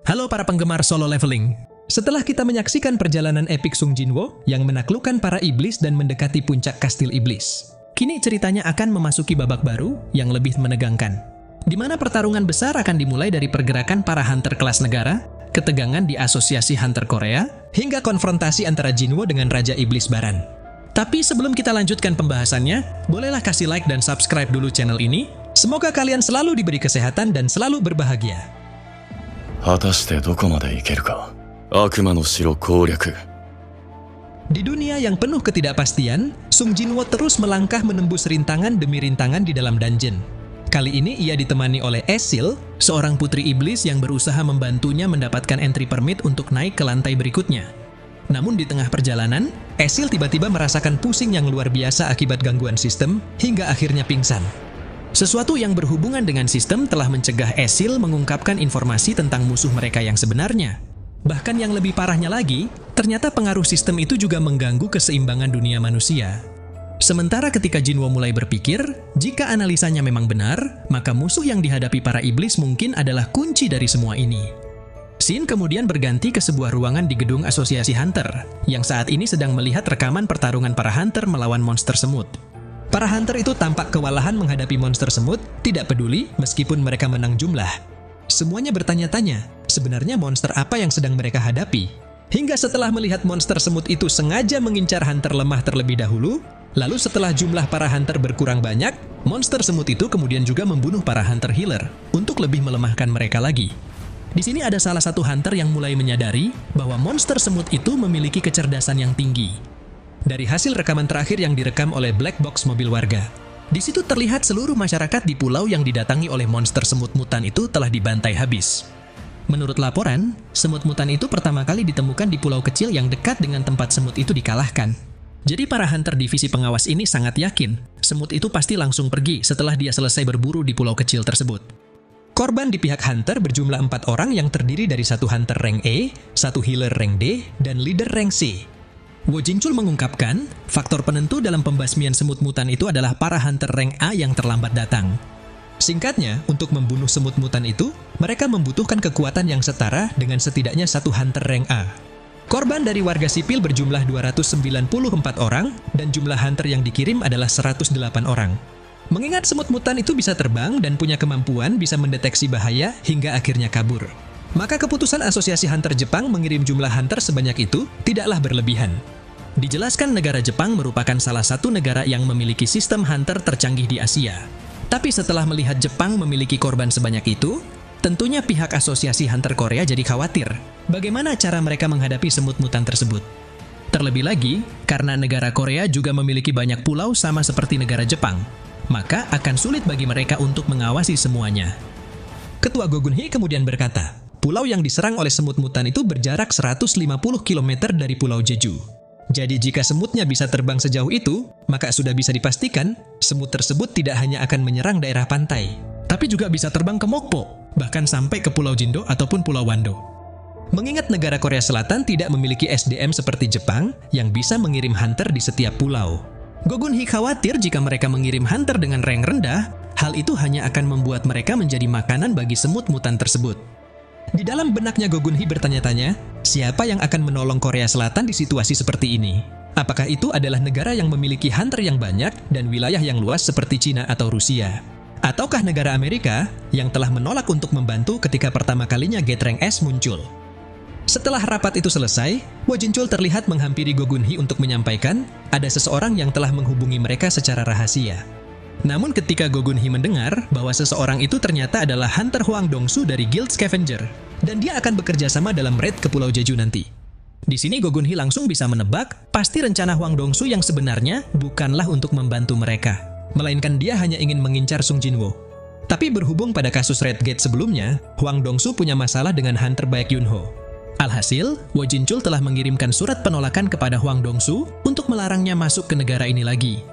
Halo para penggemar solo leveling. Setelah kita menyaksikan perjalanan epik Sung Jinwo yang menaklukkan para iblis dan mendekati puncak kastil iblis, kini ceritanya akan memasuki babak baru yang lebih menegangkan, di mana pertarungan besar akan dimulai dari pergerakan para hunter kelas negara, ketegangan di asosiasi hunter Korea, hingga konfrontasi antara Jinwo dengan Raja Iblis Baran. Tapi sebelum kita lanjutkan pembahasannya, bolehlah kasih like dan subscribe dulu channel ini. Semoga kalian selalu diberi kesehatan dan selalu berbahagia. 果たしてどこまで行けるか。悪魔の城攻略。 Di dunia yang penuh ketidakpastian, Sung Jinwo terus melangkah menembus rintangan demi rintangan di dalam dungeon. Kali ini ia ditemani oleh Esil, seorang putri iblis yang berusaha membantunya mendapatkan entry permit untuk naik ke lantai berikutnya. Namun di tengah perjalanan, Esil tiba-tiba merasakan pusing yang luar biasa akibat gangguan sistem, hingga akhirnya pingsan. Sesuatu yang berhubungan dengan sistem telah mencegah Esil mengungkapkan informasi tentang musuh mereka yang sebenarnya. Bahkan yang lebih parahnya lagi, ternyata pengaruh sistem itu juga mengganggu keseimbangan dunia manusia. Sementara ketika Jinwo mulai berpikir, jika analisanya memang benar, maka musuh yang dihadapi para iblis mungkin adalah kunci dari semua ini. Scene kemudian berganti ke sebuah ruangan di gedung asosiasi hunter, yang saat ini sedang melihat rekaman pertarungan para hunter melawan monster semut. Para hunter itu tampak kewalahan menghadapi monster semut, tidak peduli meskipun mereka menang jumlah. Semuanya bertanya-tanya, sebenarnya monster apa yang sedang mereka hadapi? Hingga setelah melihat monster semut itu sengaja mengincar hunter lemah terlebih dahulu, lalu setelah jumlah para hunter berkurang banyak, monster semut itu kemudian juga membunuh para hunter healer untuk lebih melemahkan mereka lagi. Di sini ada salah satu hunter yang mulai menyadari bahwa monster semut itu memiliki kecerdasan yang tinggi. Dari hasil rekaman terakhir yang direkam oleh black box mobil warga, di situ terlihat seluruh masyarakat di pulau yang didatangi oleh monster semut mutan itu telah dibantai habis. Menurut laporan, semut mutan itu pertama kali ditemukan di pulau kecil yang dekat dengan tempat semut itu dikalahkan. Jadi para hunter divisi pengawas ini sangat yakin, semut itu pasti langsung pergi setelah dia selesai berburu di pulau kecil tersebut. Korban di pihak hunter berjumlah 4 orang yang terdiri dari satu hunter rank E, satu healer rank D, dan leader rank C. Wo Jinchul mengungkapkan, faktor penentu dalam pembasmian semut mutan itu adalah para hunter rank A yang terlambat datang. Singkatnya, untuk membunuh semut mutan itu, mereka membutuhkan kekuatan yang setara dengan setidaknya satu hunter rank A. Korban dari warga sipil berjumlah 294 orang, dan jumlah hunter yang dikirim adalah 108 orang. Mengingat semut mutan itu bisa terbang dan punya kemampuan bisa mendeteksi bahaya hingga akhirnya kabur, maka keputusan Asosiasi Hunter Jepang mengirim jumlah hunter sebanyak itu tidaklah berlebihan. Dijelaskan negara Jepang merupakan salah satu negara yang memiliki sistem hunter tercanggih di Asia. Tapi setelah melihat Jepang memiliki korban sebanyak itu, tentunya pihak Asosiasi Hunter Korea jadi khawatir bagaimana cara mereka menghadapi semut mutan tersebut. Terlebih lagi, karena negara Korea juga memiliki banyak pulau sama seperti negara Jepang, maka akan sulit bagi mereka untuk mengawasi semuanya. Ketua Go Gun Hee kemudian berkata, pulau yang diserang oleh semut mutan itu berjarak 150 km dari Pulau Jeju. Jadi jika semutnya bisa terbang sejauh itu, maka sudah bisa dipastikan semut tersebut tidak hanya akan menyerang daerah pantai, tapi juga bisa terbang ke Mokpo, bahkan sampai ke Pulau Jindo ataupun Pulau Wando. Mengingat negara Korea Selatan tidak memiliki SDM seperti Jepang yang bisa mengirim hunter di setiap pulau, Go Gun Hee khawatir jika mereka mengirim hunter dengan rank rendah, hal itu hanya akan membuat mereka menjadi makanan bagi semut mutan tersebut. Di dalam benaknya Go Gun Hee bertanya-tanya, siapa yang akan menolong Korea Selatan di situasi seperti ini? Apakah itu adalah negara yang memiliki hunter yang banyak dan wilayah yang luas seperti Cina atau Rusia? Ataukah negara Amerika yang telah menolak untuk membantu ketika pertama kalinya Gate Rank S muncul? Setelah rapat itu selesai, Wo Jinchul terlihat menghampiri Go Gun Hee untuk menyampaikan ada seseorang yang telah menghubungi mereka secara rahasia. Namun ketika Go Gun Hee mendengar bahwa seseorang itu ternyata adalah Hunter Hwang Dong-su dari Guild Scavenger, dan dia akan bekerja sama dalam raid ke Pulau Jeju nanti. Di sini Go Gun Hee langsung bisa menebak, pasti rencana Hwang Dong-su yang sebenarnya bukanlah untuk membantu mereka, melainkan dia hanya ingin mengincar Sung Jinwo. Tapi berhubung pada kasus Red Gate sebelumnya, Hwang Dong-su punya masalah dengan Hunter Baek Yunho. Alhasil, Wo Jinchul telah mengirimkan surat penolakan kepada Hwang Dong-su untuk melarangnya masuk ke negara ini lagi.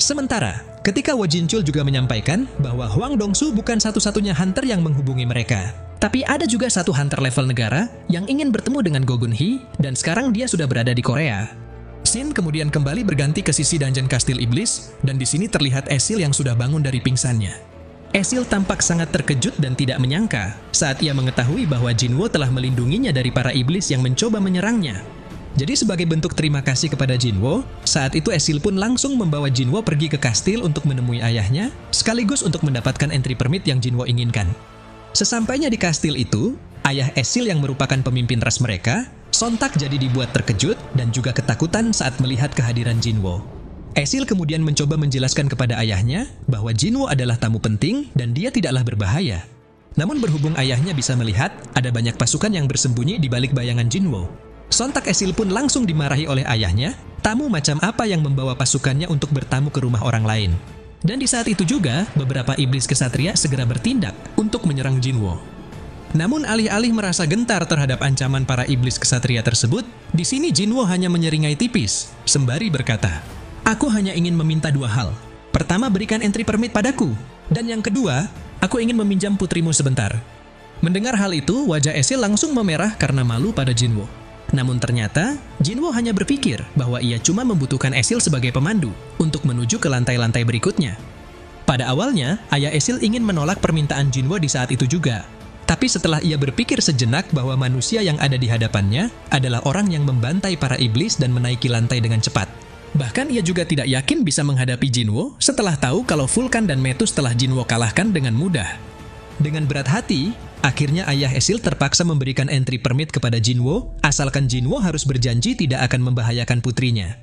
Sementara, ketika Wo Jinchul juga menyampaikan bahwa Hwang Dong-su bukan satu-satunya hunter yang menghubungi mereka, tapi ada juga satu hunter level negara yang ingin bertemu dengan Go Gun Hee, dan sekarang dia sudah berada di Korea. Scene kemudian kembali berganti ke sisi dungeon kastil iblis, dan di sini terlihat Esil yang sudah bangun dari pingsannya. Esil tampak sangat terkejut dan tidak menyangka saat ia mengetahui bahwa Jinwo telah melindunginya dari para iblis yang mencoba menyerangnya. Jadi sebagai bentuk terima kasih kepada Jinwo, saat itu Esil pun langsung membawa Jinwo pergi ke kastil untuk menemui ayahnya, sekaligus untuk mendapatkan entry permit yang Jinwo inginkan. Sesampainya di kastil itu, ayah Esil yang merupakan pemimpin ras mereka, sontak jadi dibuat terkejut dan juga ketakutan saat melihat kehadiran Jinwo. Esil kemudian mencoba menjelaskan kepada ayahnya bahwa Jinwo adalah tamu penting dan dia tidaklah berbahaya. Namun berhubung ayahnya bisa melihat ada banyak pasukan yang bersembunyi di balik bayangan Jinwo, sontak Esil pun langsung dimarahi oleh ayahnya, tamu macam apa yang membawa pasukannya untuk bertamu ke rumah orang lain. Dan di saat itu juga, beberapa iblis kesatria segera bertindak untuk menyerang Jinwo. Namun alih-alih merasa gentar terhadap ancaman para iblis kesatria tersebut, di sini Jinwo hanya menyeringai tipis, sembari berkata, "Aku hanya ingin meminta dua hal. Pertama, berikan entry permit padaku. Dan yang kedua, aku ingin meminjam putrimu sebentar." Mendengar hal itu, wajah Esil langsung memerah karena malu pada Jinwo. Namun ternyata, Jinwo hanya berpikir bahwa ia cuma membutuhkan Esil sebagai pemandu untuk menuju ke lantai-lantai berikutnya. Pada awalnya, ayah Esil ingin menolak permintaan Jinwo di saat itu juga. Tapi setelah ia berpikir sejenak bahwa manusia yang ada di hadapannya adalah orang yang membantai para iblis dan menaiki lantai dengan cepat. Bahkan ia juga tidak yakin bisa menghadapi Jinwo setelah tahu kalau Vulkan dan Metus telah Jinwo kalahkan dengan mudah. Dengan berat hati, akhirnya ayah Esil terpaksa memberikan entry permit kepada Jinwo, asalkan Jinwo harus berjanji tidak akan membahayakan putrinya.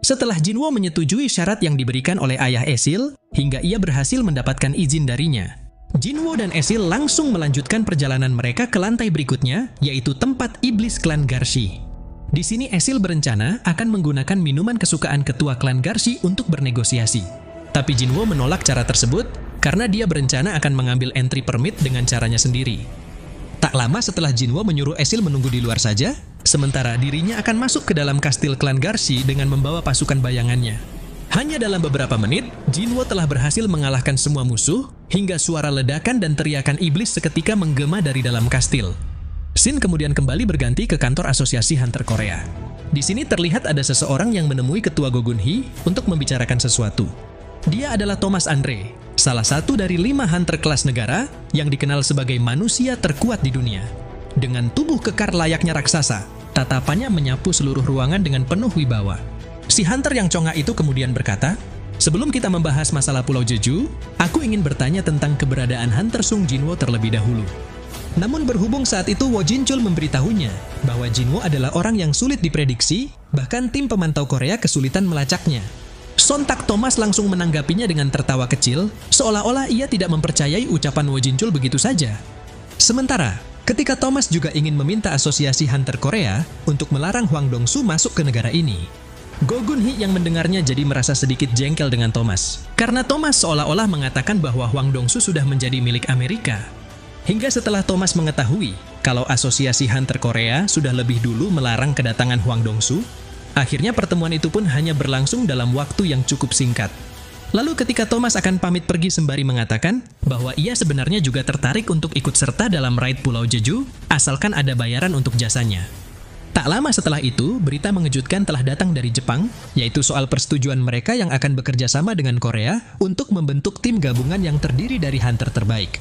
Setelah Jinwo menyetujui syarat yang diberikan oleh ayah Esil, hingga ia berhasil mendapatkan izin darinya, Jinwo dan Esil langsung melanjutkan perjalanan mereka ke lantai berikutnya, yaitu tempat iblis klan Garshi. Di sini Esil berencana akan menggunakan minuman kesukaan ketua klan Garshi untuk bernegosiasi. Tapi Jinwo menolak cara tersebut karena dia berencana akan mengambil entry permit dengan caranya sendiri. Tak lama setelah Jinwo menyuruh Esil menunggu di luar saja, sementara dirinya akan masuk ke dalam kastil klan Garshi dengan membawa pasukan bayangannya. Hanya dalam beberapa menit, Jinwo telah berhasil mengalahkan semua musuh, hingga suara ledakan dan teriakan iblis seketika menggema dari dalam kastil. Scene kemudian kembali berganti ke kantor Asosiasi Hunter Korea. Di sini terlihat ada seseorang yang menemui ketua Gogun Hee untuk membicarakan sesuatu. Dia adalah Thomas Andre, salah satu dari 5 hunter kelas negara yang dikenal sebagai manusia terkuat di dunia. Dengan tubuh kekar layaknya raksasa, tatapannya menyapu seluruh ruangan dengan penuh wibawa. Si hunter yang congak itu kemudian berkata, "Sebelum kita membahas masalah Pulau Jeju, aku ingin bertanya tentang keberadaan Hunter Sung Jinwo terlebih dahulu." Namun berhubung saat itu Wo Jinchul memberitahunya bahwa Jinwo adalah orang yang sulit diprediksi, bahkan tim pemantau Korea kesulitan melacaknya. Sontak Thomas langsung menanggapinya dengan tertawa kecil, seolah-olah ia tidak mempercayai ucapan Wo Jinchul begitu saja. Sementara, ketika Thomas juga ingin meminta Asosiasi Hunter Korea untuk melarang Hwang Dong-su masuk ke negara ini, Gogun Hee yang mendengarnya jadi merasa sedikit jengkel dengan Thomas, karena Thomas seolah-olah mengatakan bahwa Hwang Dong-su sudah menjadi milik Amerika. Hingga setelah Thomas mengetahui kalau Asosiasi Hunter Korea sudah lebih dulu melarang kedatangan Hwang Dong-su, akhirnya pertemuan itu pun hanya berlangsung dalam waktu yang cukup singkat. Lalu ketika Thomas akan pamit pergi sembari mengatakan bahwa ia sebenarnya juga tertarik untuk ikut serta dalam raid Pulau Jeju, asalkan ada bayaran untuk jasanya. Tak lama setelah itu, berita mengejutkan telah datang dari Jepang, yaitu soal persetujuan mereka yang akan bekerja sama dengan Korea untuk membentuk tim gabungan yang terdiri dari hunter terbaik.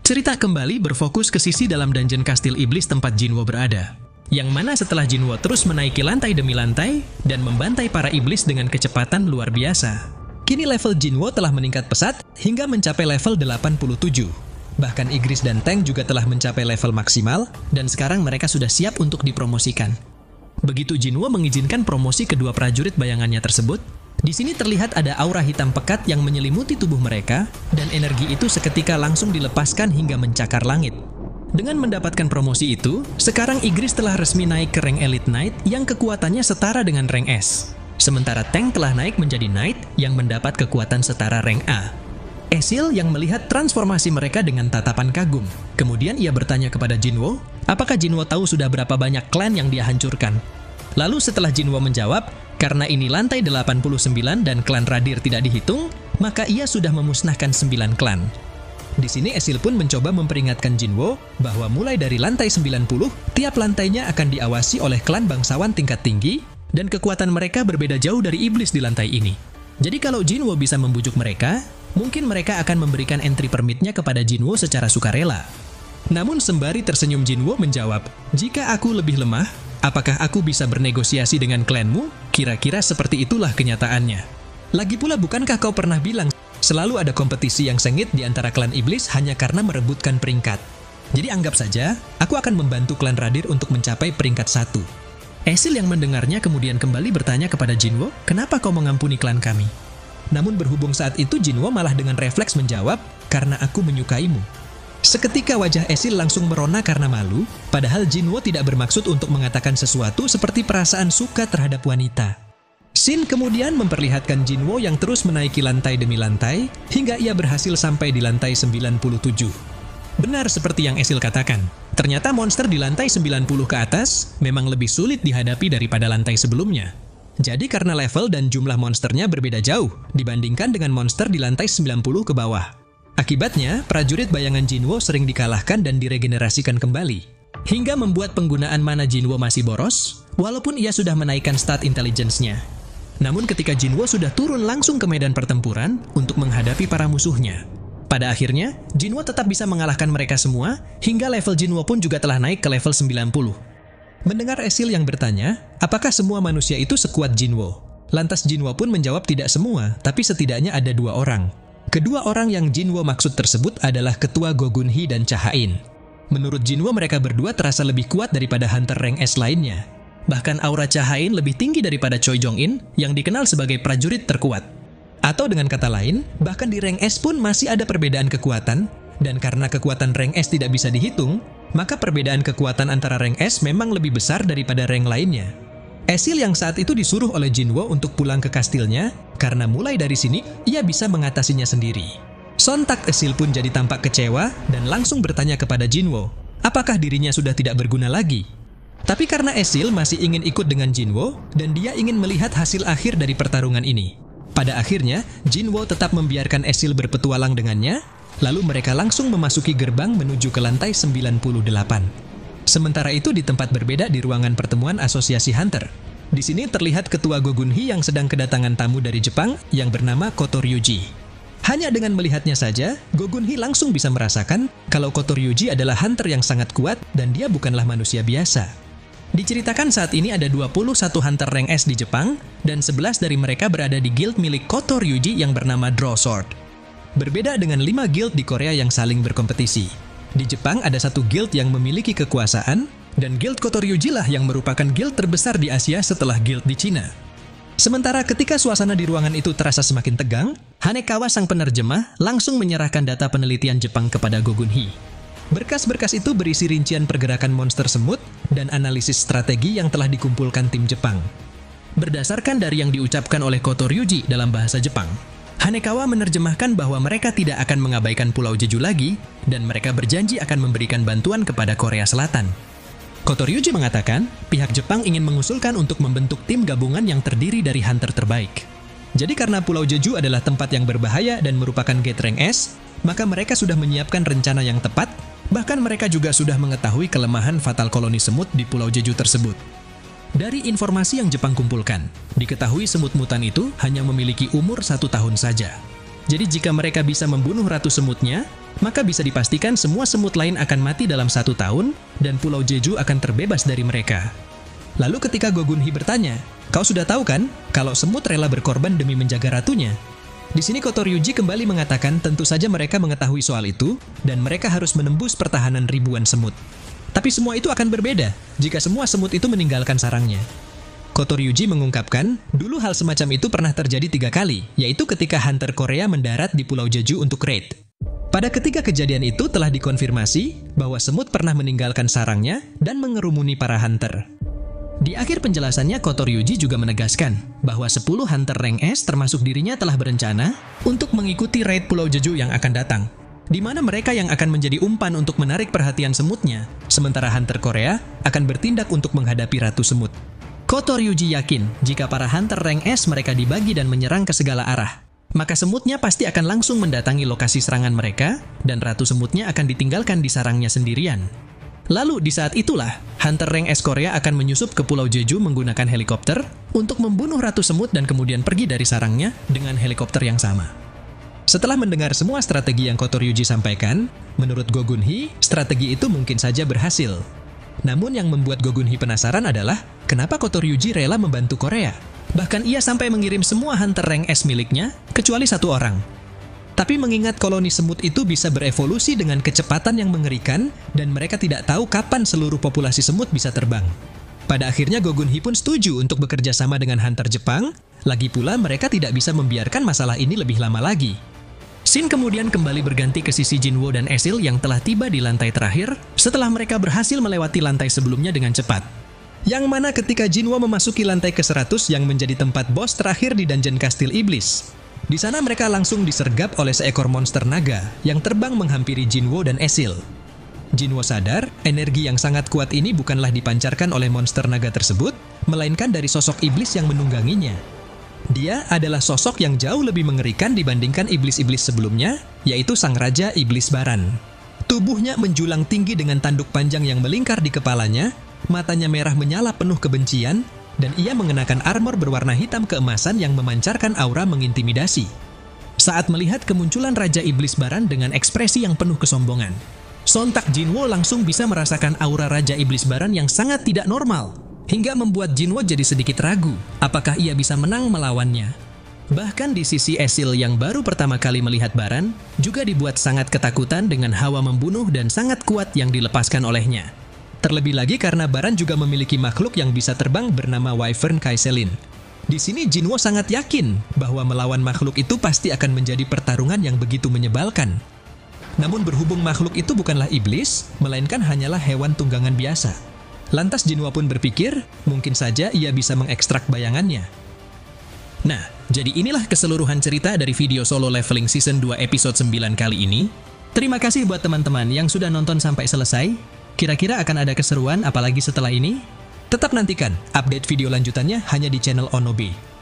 Cerita kembali berfokus ke sisi dalam dungeon kastil iblis tempat Jinwo berada, yang mana setelah Jinwo terus menaiki lantai demi lantai dan membantai para iblis dengan kecepatan luar biasa, kini level Jinwo telah meningkat pesat hingga mencapai level 87. Bahkan Igris dan Tank juga telah mencapai level maksimal, dan sekarang mereka sudah siap untuk dipromosikan. Begitu Jinwo mengizinkan promosi kedua prajurit bayangannya tersebut, di sini terlihat ada aura hitam pekat yang menyelimuti tubuh mereka, dan energi itu seketika langsung dilepaskan hingga mencakar langit. Dengan mendapatkan promosi itu, sekarang Igris telah resmi naik ke rank Elite Knight yang kekuatannya setara dengan rank S. Sementara Tank telah naik menjadi Knight yang mendapat kekuatan setara rank A. Esil yang melihat transformasi mereka dengan tatapan kagum. Kemudian ia bertanya kepada Jinwo, apakah Jinwo tahu sudah berapa banyak klan yang dia hancurkan? Lalu setelah Jinwo menjawab, karena ini lantai 89 dan klan Radir tidak dihitung, maka ia sudah memusnahkan 9 klan. Di sini Esil pun mencoba memperingatkan Jinwo bahwa mulai dari lantai 90, tiap lantainya akan diawasi oleh klan bangsawan tingkat tinggi, dan kekuatan mereka berbeda jauh dari iblis di lantai ini. Jadi kalau Jinwo bisa membujuk mereka, mungkin mereka akan memberikan entry permitnya kepada Jinwo secara sukarela. Namun sembari tersenyum, Jinwo menjawab, "Jika aku lebih lemah, apakah aku bisa bernegosiasi dengan klanmu? Kira-kira seperti itulah kenyataannya. Lagi pula bukankah kau pernah bilang selalu ada kompetisi yang sengit di antara klan iblis hanya karena merebutkan peringkat? Jadi anggap saja, aku akan membantu klan Radir untuk mencapai peringkat 1. Esil yang mendengarnya kemudian kembali bertanya kepada Jinwo, "Kenapa kau mengampuni klan kami?" Namun berhubung saat itu Jinwo malah dengan refleks menjawab, "Karena aku menyukaimu." Seketika wajah Esil langsung merona karena malu, padahal Jinwo tidak bermaksud untuk mengatakan sesuatu seperti perasaan suka terhadap wanita. Shin kemudian memperlihatkan Jinwo yang terus menaiki lantai demi lantai, hingga ia berhasil sampai di lantai 97. Benar seperti yang Esil katakan, ternyata monster di lantai 90 ke atas memang lebih sulit dihadapi daripada lantai sebelumnya. Jadi karena level dan jumlah monsternya berbeda jauh dibandingkan dengan monster di lantai 90 ke bawah. Akibatnya, prajurit bayangan Jinwo sering dikalahkan dan diregenerasikan kembali, hingga membuat penggunaan mana Jinwo masih boros, walaupun ia sudah menaikkan stat intelligence-nya. Namun ketika Jinwo sudah turun langsung ke medan pertempuran untuk menghadapi para musuhnya, pada akhirnya, Jinwo tetap bisa mengalahkan mereka semua, hingga level Jinwo pun juga telah naik ke level 90. Mendengar Esil yang bertanya, apakah semua manusia itu sekuat Jinwo? Lantas Jinwo pun menjawab tidak semua, tapi setidaknya ada 2 orang. Kedua orang yang Jinwo maksud tersebut adalah Ketua Gogunhee dan Cha-in. Menurut Jinwo mereka berdua terasa lebih kuat daripada Hunter rank S lainnya. Bahkan aura Cha-in lebih tinggi daripada Choi Jong-in yang dikenal sebagai prajurit terkuat. Atau dengan kata lain, bahkan di rank S pun masih ada perbedaan kekuatan, dan karena kekuatan rank S tidak bisa dihitung, maka perbedaan kekuatan antara rank S memang lebih besar daripada rank lainnya. Esil yang saat itu disuruh oleh Jinwo untuk pulang ke kastilnya, karena mulai dari sini ia bisa mengatasinya sendiri. Sontak Esil pun jadi tampak kecewa dan langsung bertanya kepada Jinwo, apakah dirinya sudah tidak berguna lagi? Tapi karena Esil masih ingin ikut dengan Jinwo, dan dia ingin melihat hasil akhir dari pertarungan ini. Pada akhirnya, Jinwo tetap membiarkan Esil berpetualang dengannya, lalu mereka langsung memasuki gerbang menuju ke lantai 98. Sementara itu di tempat berbeda di ruangan pertemuan Asosiasi Hunter. Di sini terlihat Ketua Gogunhee yang sedang kedatangan tamu dari Jepang yang bernama Kotoryuji. Hanya dengan melihatnya saja, Gogunhee langsung bisa merasakan kalau Kotoryuji adalah hunter yang sangat kuat dan dia bukanlah manusia biasa. Diceritakan saat ini ada 21 hunter rank S di Jepang, dan 11 dari mereka berada di guild milik Kotoryuji yang bernama Draw Sword. Berbeda dengan 5 guild di Korea yang saling berkompetisi. Di Jepang ada 1 guild yang memiliki kekuasaan, dan guild Kotoryuji lah yang merupakan guild terbesar di Asia setelah guild di Cina. Sementara ketika suasana di ruangan itu terasa semakin tegang, Hanekawa sang penerjemah langsung menyerahkan data penelitian Jepang kepada Gogunhee. Berkas-berkas itu berisi rincian pergerakan monster semut dan analisis strategi yang telah dikumpulkan tim Jepang. Berdasarkan dari yang diucapkan oleh Kotoryuji dalam bahasa Jepang, Hanekawa menerjemahkan bahwa mereka tidak akan mengabaikan Pulau Jeju lagi, dan mereka berjanji akan memberikan bantuan kepada Korea Selatan. Kotoryuji mengatakan, pihak Jepang ingin mengusulkan untuk membentuk tim gabungan yang terdiri dari hunter terbaik. Jadi karena Pulau Jeju adalah tempat yang berbahaya dan merupakan gate rank S, maka mereka sudah menyiapkan rencana yang tepat, bahkan mereka juga sudah mengetahui kelemahan fatal koloni semut di Pulau Jeju tersebut. Dari informasi yang Jepang kumpulkan, diketahui semut mutan itu hanya memiliki umur 1 tahun saja. Jadi jika mereka bisa membunuh ratu semutnya, maka bisa dipastikan semua semut lain akan mati dalam 1 tahun, dan Pulau Jeju akan terbebas dari mereka. Lalu ketika Gogunhee bertanya, kau sudah tahu kan, kalau semut rela berkorban demi menjaga ratunya? Di sini Kotoryuji kembali mengatakan tentu saja mereka mengetahui soal itu, dan mereka harus menembus pertahanan ribuan semut. Tapi semua itu akan berbeda jika semua semut itu meninggalkan sarangnya. Kotoryuji mengungkapkan, dulu hal semacam itu pernah terjadi 3 kali, yaitu ketika hunter Korea mendarat di Pulau Jeju untuk raid. Pada ketiga kejadian itu telah dikonfirmasi bahwa semut pernah meninggalkan sarangnya dan mengerumuni para hunter. Di akhir penjelasannya, Kotoryuji juga menegaskan bahwa 10 hunter rank S termasuk dirinya telah berencana untuk mengikuti raid Pulau Jeju yang akan datang, di mana mereka yang akan menjadi umpan untuk menarik perhatian semutnya, sementara hunter Korea akan bertindak untuk menghadapi ratu semut. Kotoryuji yakin jika para hunter rank S mereka dibagi dan menyerang ke segala arah, maka semutnya pasti akan langsung mendatangi lokasi serangan mereka, dan ratu semutnya akan ditinggalkan di sarangnya sendirian. Lalu di saat itulah, hunter rank S Korea akan menyusup ke Pulau Jeju menggunakan helikopter untuk membunuh ratu semut dan kemudian pergi dari sarangnya dengan helikopter yang sama. Setelah mendengar semua strategi yang Kotor Yuji sampaikan, menurut Go Gun-hee, strategi itu mungkin saja berhasil. Namun yang membuat Go Gun-hee penasaran adalah, kenapa Kotor Yuji rela membantu Korea? Bahkan ia sampai mengirim semua hunter rank S miliknya, kecuali 1 orang. Tapi mengingat koloni semut itu bisa berevolusi dengan kecepatan yang mengerikan, dan mereka tidak tahu kapan seluruh populasi semut bisa terbang. Pada akhirnya Go Gun-hee pun setuju untuk bekerja sama dengan hunter Jepang, lagi pula mereka tidak bisa membiarkan masalah ini lebih lama lagi. Scene kemudian kembali berganti ke sisi Jinwo dan Esil yang telah tiba di lantai terakhir setelah mereka berhasil melewati lantai sebelumnya dengan cepat. Yang mana ketika Jinwo memasuki lantai ke-100 yang menjadi tempat bos terakhir di Dungeon Kastil Iblis. Di sana mereka langsung disergap oleh seekor monster naga yang terbang menghampiri Jinwo dan Esil. Jinwo sadar, energi yang sangat kuat ini bukanlah dipancarkan oleh monster naga tersebut, melainkan dari sosok iblis yang menungganginya. Dia adalah sosok yang jauh lebih mengerikan dibandingkan iblis-iblis sebelumnya, yaitu Sang Raja Iblis Baran. Tubuhnya menjulang tinggi dengan tanduk panjang yang melingkar di kepalanya, matanya merah menyala penuh kebencian, dan ia mengenakan armor berwarna hitam keemasan yang memancarkan aura mengintimidasi. Saat melihat kemunculan Raja Iblis Baran dengan ekspresi yang penuh kesombongan, sontak Jinwo langsung bisa merasakan aura Raja Iblis Baran yang sangat tidak normal, hingga membuat Jinwo jadi sedikit ragu apakah ia bisa menang melawannya. Bahkan di sisi Esil yang baru pertama kali melihat Baran, juga dibuat sangat ketakutan dengan hawa membunuh dan sangat kuat yang dilepaskan olehnya. Terlebih lagi karena Baran juga memiliki makhluk yang bisa terbang bernama Wyvern Kaiselin. Di sini Jinwo sangat yakin bahwa melawan makhluk itu pasti akan menjadi pertarungan yang begitu menyebalkan. Namun berhubung makhluk itu bukanlah iblis, melainkan hanyalah hewan tunggangan biasa. Lantas Jinwo pun berpikir, mungkin saja ia bisa mengekstrak bayangannya. Nah, jadi inilah keseluruhan cerita dari video solo leveling season 2 episode 9 kali ini. Terima kasih buat teman-teman yang sudah nonton sampai selesai. Kira-kira akan ada keseruan apalagi setelah ini? Tetap nantikan update video lanjutannya hanya di channel Onobe.